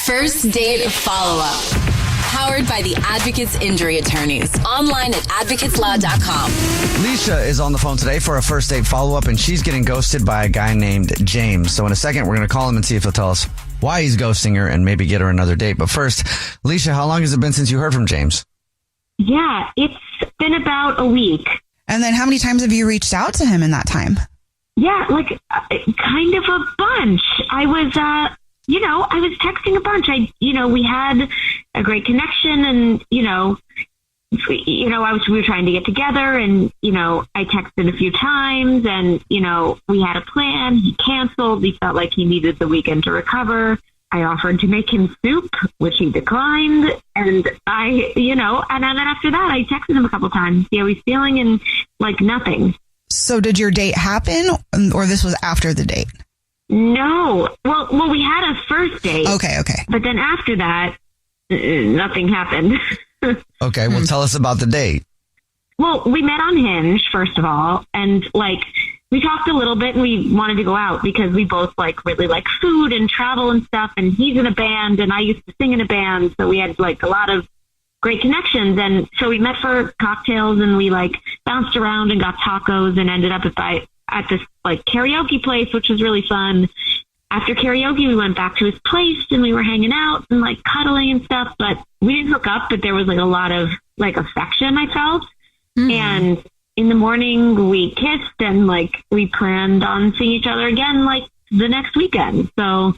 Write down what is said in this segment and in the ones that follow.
First Date Follow-Up. Powered by the Advocates Injury Attorneys. Online at advocateslaw.com. Leesha is on the phone today for a first date follow-up, and she's getting ghosted by a guy named James. So in a second, we're going to call him and see if he'll tell us why he's ghosting her and maybe get her another date. But first, Leesha, how long has it been since you heard from James? Yeah, it's been about a week. And then how many times have you reached out to him in that time? Yeah, kind of a bunch. I was texting a bunch. We had a great connection, and, we were trying to get together, and, I texted a few times, and, we had a plan. He canceled. He felt like he needed the weekend to recover. I offered to make him soup, which he declined. And and then after that, I texted him a couple times. See how he's feeling, and nothing. So did your date happen, or this was after the date? No. Well, we had a first date. Okay. But then after that, nothing happened. Okay, well, tell us about the date. Well, we met on Hinge, first of all, and we talked a little bit, and we wanted to go out because we both really like food and travel and stuff, and he's in a band, and I used to sing in a band, so we had a lot of great connections. And so we met for cocktails, and we bounced around and got tacos and ended up at this karaoke place, which was really fun. After karaoke, we went back to his place, and we were hanging out and cuddling and stuff, but we didn't hook up, but there was a lot of affection I felt. Mm-hmm. And in the morning we kissed, and we planned on seeing each other again the next weekend. So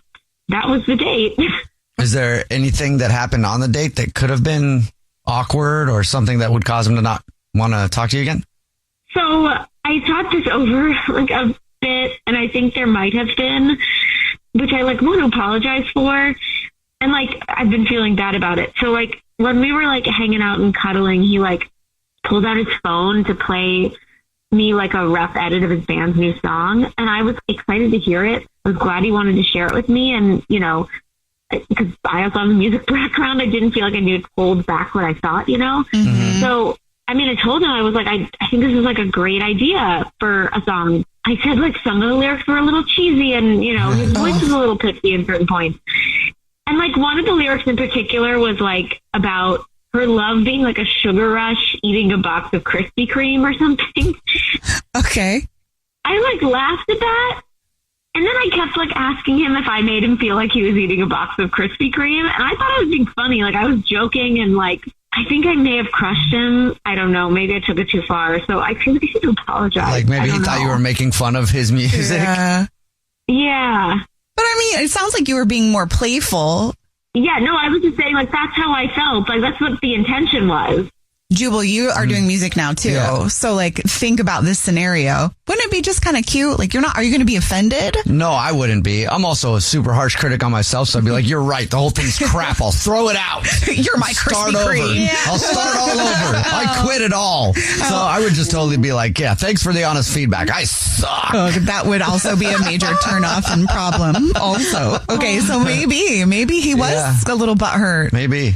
that was the date. Is there anything that happened on the date that could have been awkward or something that would cause him to not want to talk to you again? So I thought this over a bit, and I think there might have been, which I want to apologize for. And I've been feeling bad about it. So when we were hanging out and cuddling, he pulled out his phone to play me a rough edit of his band's new song. And I was excited to hear it. I was glad he wanted to share it with me. And, because I also have a music background, I didn't feel like I needed to hold back what I thought, Mm-hmm. So, I told him, I was I think this is a great idea for a song. I said some of the lyrics were a little cheesy, and, his voice was a little pitchy in certain points. And one of the lyrics in particular was about her love being a sugar rush, eating a box of Krispy Kreme or something. Okay. I laughed at that. And then I kept asking him if I made him feel like he was eating a box of Krispy Kreme. And I thought I was being funny. I was joking, and I think I may have crushed him. I don't know. Maybe I took it too far. So I feel like I should apologize. Maybe he thought you were making fun of his music. Yeah. But it sounds like you were being more playful. Yeah, no, I was just saying that's how I felt. That's what the intention was. Jubal, you are doing music now too. Yeah. So think about this scenario. Wouldn't it be just kind of cute? are you going to be offended? No, I wouldn't be. I'm also a super harsh critic on myself. So I'd be you're right. The whole thing's crap. I'll throw it out. You're my Krispy Kreme. Yeah. I'll start all over. I quit it all. So I would just totally be yeah, thanks for the honest feedback. I suck. Oh, that would also be a major turnoff and problem also. Okay, so maybe he was a little butthurt. Maybe.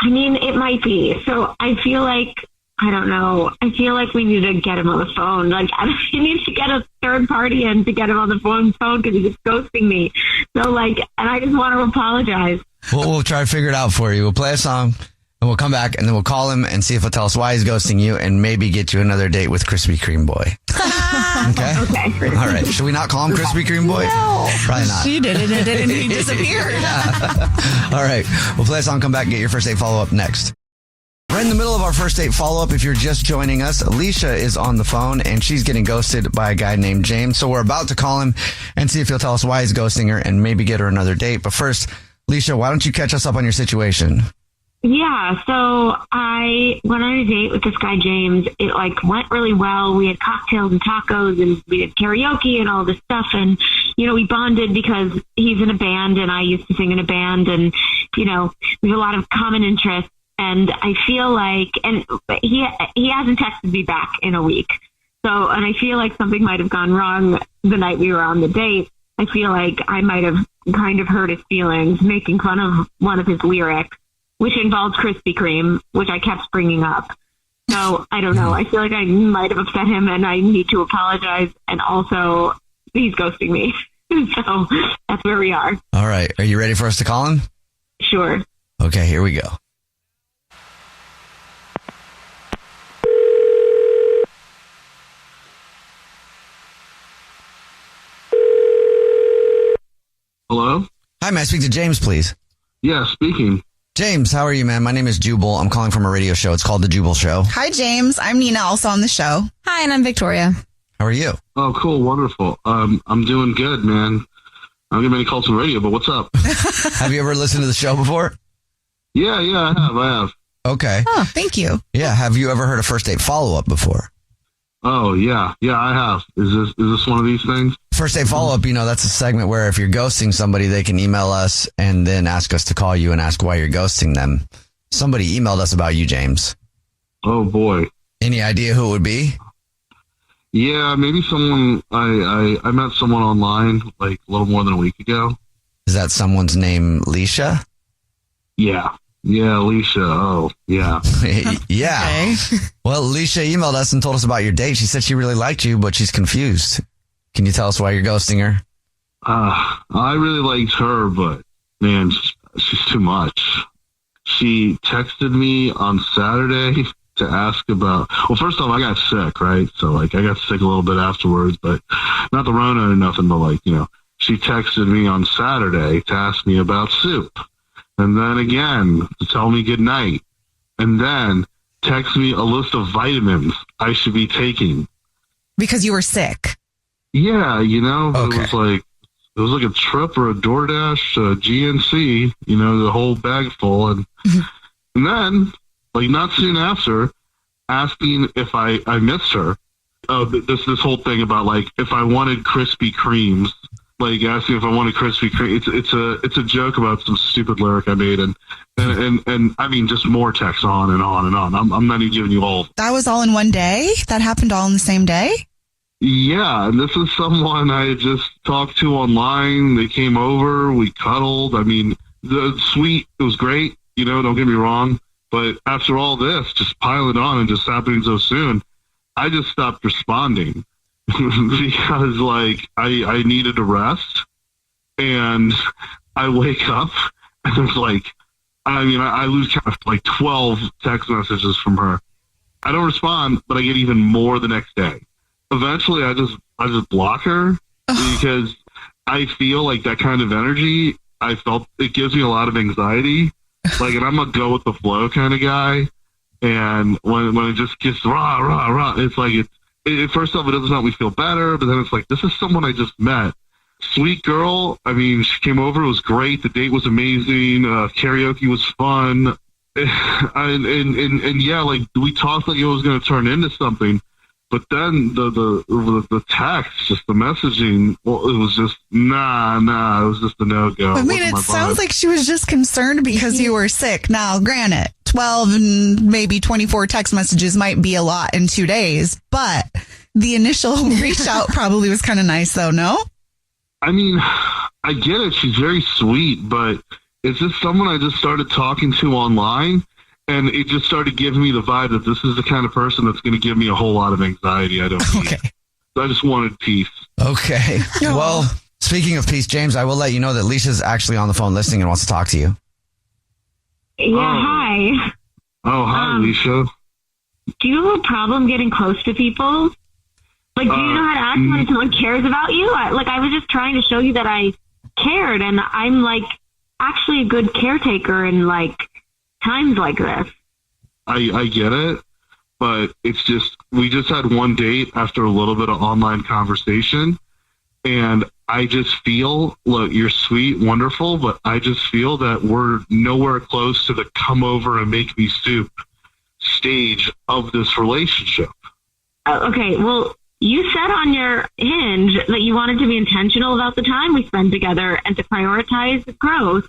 It might be. So I feel I don't know. I feel we need to get him on the phone. I need to get a third party in to get him on the phone because he's just ghosting me. So and I just want to apologize. We'll try to figure it out for you. We'll play a song, and we'll come back, and then we'll call him and see if he'll tell us why he's ghosting you, and maybe get you another date with Krispy Kreme Boy. Okay? Okay. All right. Should we not call him Krispy Kreme Boy? No. Probably not. She did it, and he disappeared. All right. We'll play a song, come back, get your first date follow-up next. We're in the middle of our first date follow-up. If you're just joining us, Leesha is on the phone, and she's getting ghosted by a guy named James. So we're about to call him and see if he'll tell us why he's ghosting her and maybe get her another date. But first, Leesha, why don't you catch us up on your situation? Yeah, so I went on a date with this guy, James. It went really well. We had cocktails and tacos, and we did karaoke and all this stuff. And, we bonded because he's in a band and I used to sing in a band, and, we have a lot of common interests. And I feel and he hasn't texted me back in a week. So, and I feel something might have gone wrong the night we were on the date. I feel I might have kind of hurt his feelings, making fun of one of his lyrics, which involves Krispy Kreme, which I kept bringing up. So I don't know. I feel I might have upset him, and I need to apologize. And also, he's ghosting me. So that's where we are. All right. Are you ready for us to call him? Sure. Okay, here we go. Hello? Hi, may I speak to James, please? Yeah, speaking. James, how are you, man? My name is Jubal. I'm calling from a radio show. It's called The Jubal Show. Hi, James. I'm Nina, also on the show. Hi, and I'm Victoria. How are you? Oh, cool. Wonderful. I'm doing good, man. I don't get many calls from radio, but what's up? Have you ever listened to the show before? Yeah, I have. Okay. Oh, thank you. Yeah. Have you ever heard a first date follow-up before? Oh, yeah, I have. Is this one of these things? First date follow-up, that's a segment where if you're ghosting somebody, they can email us and then ask us to call you and ask why you're ghosting them. Somebody emailed us about you, James. Oh, boy. Any idea who it would be? Yeah, maybe someone, I met someone online like a little more than a week ago. Is that someone's name Leesha? Yeah, Leesha. Oh, yeah. Yeah. Okay. Well, Leesha emailed us and told us about your date. She said she really liked you, but she's confused. Can you tell us why you're ghosting her? I really liked her, but man, she's too much. She texted me on Saturday to ask about, well, first off, I got sick, right? So like I got sick a little bit afterwards, but not the Rona or nothing, but like, she texted me on Saturday to ask me about soup. And then again, to tell me good night. And then text me a list of vitamins I should be taking. Because you were sick. Yeah, Okay. It was like a trip or a DoorDash, GNC, the whole bag full. And then, like not soon after, asking if I missed her. This whole thing about like if I wanted Krispy Kremes, like asking if I wanted Krispy Kreme. It's a joke about some stupid lyric I made, and I mean just more text on and on and on. I'm not even giving you all. That was all in one day? That happened all in the same day? Yeah, and this is someone I had just talked to online. They came over, we cuddled. I mean, it was great. Don't get me wrong. But after all this, just piling on and just happening so soon, I just stopped responding because, like, I needed to rest. And I wake up and there's like, I lose count of like 12 text messages from her. I don't respond, but I get even more the next day. Eventually, I just block her because I feel like that kind of energy, it gives me a lot of anxiety. Like, and I'm a go with the flow kind of guy. And when it just gets rah, it's like, first off, it doesn't help me feel better. But then it's like, this is someone I just met. Sweet girl. I mean, she came over. It was great. The date was amazing. Karaoke was fun. And yeah, like we talked like it was going to turn into something. But then the text, just the messaging, well, it was just, it was just a no-go. I mean, it sounds like she was just concerned because you were sick. Now, granted, 12 and maybe 24 text messages might be a lot in 2 days, but the initial reach out probably was kind of nice, though, no? I mean, I get it. She's very sweet, but it's just someone I just started talking to online. And it just started giving me the vibe that this is the kind of person that's going to give me a whole lot of anxiety I don't need. Okay. So I just wanted peace. Okay. Well, speaking of peace, James, I will let you know that Leisha's actually on the phone listening and wants to talk to you. Yeah, hi. Oh, hi, Leesha. Do you have a problem getting close to people? Like, do you know how to act when someone cares about you? I was just trying to show you that I cared, and I'm, like, actually a good caretaker in, like, times like this. I get it, but it's just, we just had one date after a little bit of online conversation, and I just feel, look, you're sweet, wonderful, but I just feel that we're nowhere close to the come over and make me soup stage of this relationship. Okay, well, you said on your Hinge that you wanted to be intentional about the time we spend together and to prioritize growth,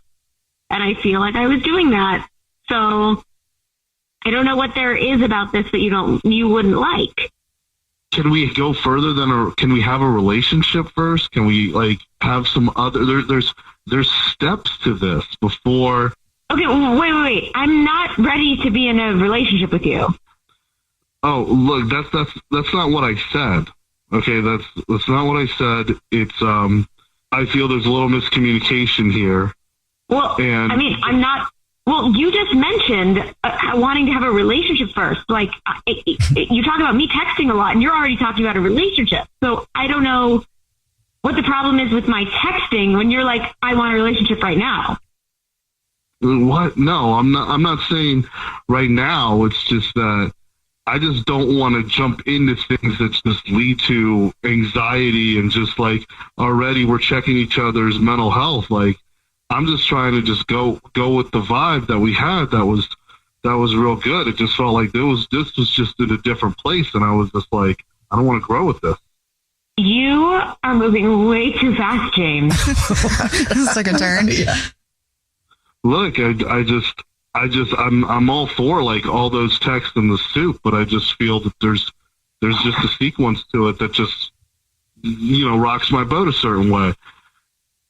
and I feel like I was doing that. So I don't know what there is about this that you wouldn't like. Can we go further can we have a relationship first? Can we like have some other, there's steps to this before. Okay, wait. I'm not ready to be in a relationship with you. Oh, look, that's not what I said. Okay, that's not what I said. It's I feel there's a little miscommunication here. Well, And- I mean, I'm not. Well, you just mentioned wanting to have a relationship first. Like, you talk about me texting a lot, and you're already talking about a relationship. So I don't know what the problem is with my texting when you're like, I want a relationship right now. What? No, I'm not saying right now. It's just that I just don't want to jump into things that just lead to anxiety and just like already we're checking each other's mental health. Like, I'm just trying to just go with the vibe that we had. That was real good. It just felt like this was just in a different place, and I was just like, I don't want to grow with this. You are moving way too fast, James. This took a turn. Yeah. Look, I'm all for like all those texts in the soup, but I just feel that there's just a sequence to it that just, rocks my boat a certain way.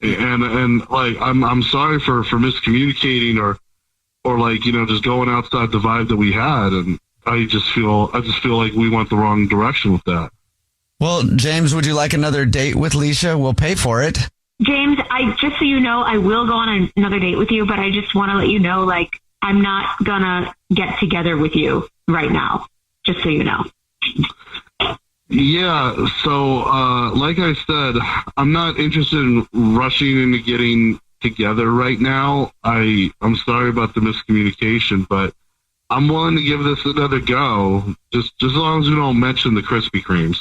And like, I'm sorry for miscommunicating or like, just going outside the vibe that we had. And I just feel like we went the wrong direction with that. Well, James, would you like another date with Leesha? We'll pay for it. James, just so you know, I will go on another date with you, but I just want to let you know, like, I'm not gonna get together with you right now, just so you know. Yeah, so like I said, I'm not interested in rushing into getting together right now. I'm sorry about the miscommunication, but I'm willing to give this another go, just as long as we don't mention the Krispy Kremes.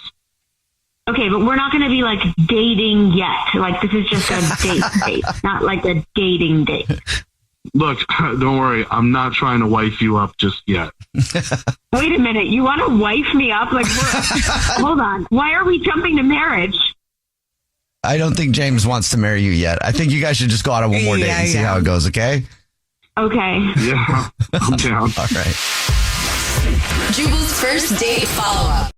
Okay, but we're not going to be like dating yet. Like, this is just a date, not like a dating date. Look, don't worry. I'm not trying to wife you up just yet. Wait a minute. You want to wife me up? Like, hold on. Why are we jumping to marriage? I don't think James wants to marry you yet. I think you guys should just go out on one more date and see how it goes, okay? Okay. Yeah, I'm down. All right. Jubal's first date follow-up.